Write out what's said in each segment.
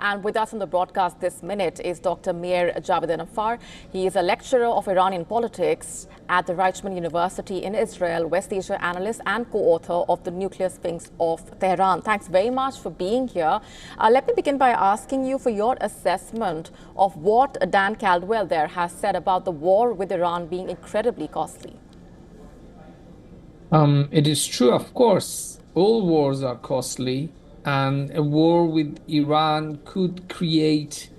And with us on the broadcast this minute is Dr. Mir Javed. He is a lecturer of Iranian politics at the Reichman University in Israel, West Asia analyst and co-author of The Nuclear Sphinx of Tehran. Thanks very much for being here. Let me begin by asking you for your assessment of what Dan Caldwell there has said about the war with Iran being incredibly costly. It is true, of course, all wars are costly, and a war with Iran could create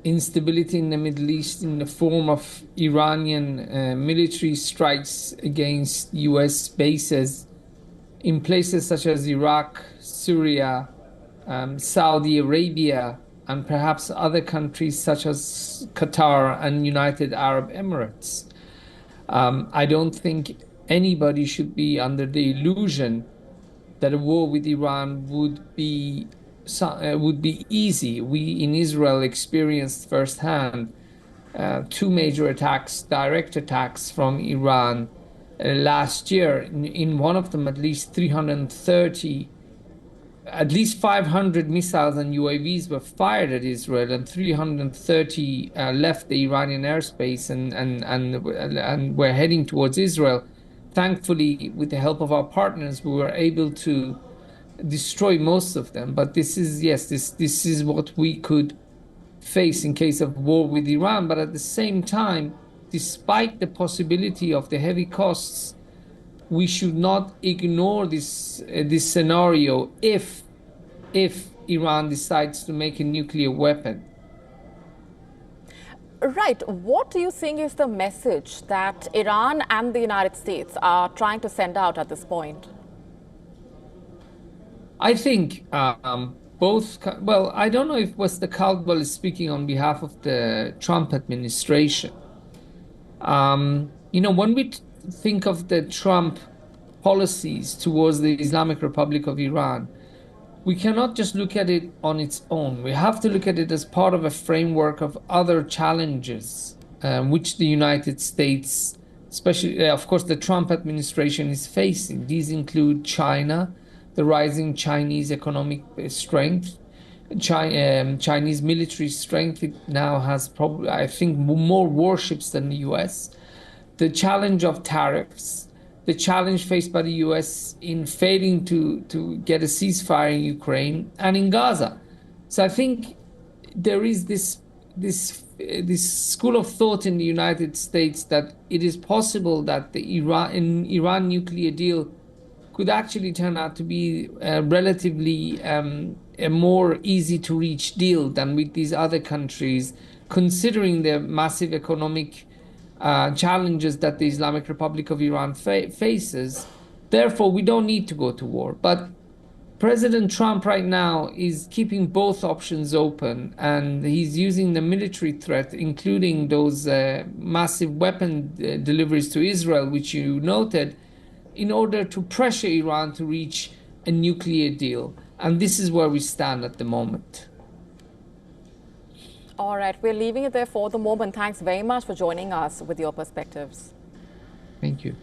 instability in the Middle East in the form of Iranian military strikes against US bases in places such as Iraq, Syria, Saudi Arabia, and perhaps other countries such as Qatar and United Arab Emirates. I don't think anybody should be under the illusion that a war with Iran would be easy. We in Israel experienced firsthand two major attacks, direct attacks from Iran last year. In one of them, at least 500 missiles and UAVs were fired at Israel, and 330 left the Iranian airspace and were heading towards Israel. Thankfully, with the help of our partners, we were able to destroy most of them. But this is what we could face in case of war with Iran. But at the same time, despite the possibility of the heavy costs, we should not ignore this scenario if Iran decides to make a nuclear weapon. Right. What do you think is the message that Iran and the United States are trying to send out at this point? I think well, I don't know if Mr. Caldwell is speaking on behalf of the Trump administration. When we think of the Trump policies towards the Islamic Republic of Iran, we cannot just look at it on its own. We have to look at it as part of a framework of other challenges which the United States, especially, of course, the Trump administration is facing. These include China, the rising Chinese economic strength, Chinese military strength. It now has probably, I think, more warships than the US. The challenge of tariffs, the challenge faced by the US in failing to get a ceasefire in Ukraine and in Gaza. So I think there is this school of thought in the United States that it is possible that the Iran nuclear deal could actually turn out to be relatively a more easy to reach deal than with these other countries, considering the massive economic challenges that the Islamic Republic of Iran faces. Therefore, we don't need to go to war. But President Trump right now is keeping both options open, and he's using the military threat, including those massive weapon deliveries to Israel, which you noted, in order to pressure Iran to reach a nuclear deal. And this is where we stand at the moment. All right, we're leaving it there for the moment. Thanks very much for joining us with your perspectives. Thank you.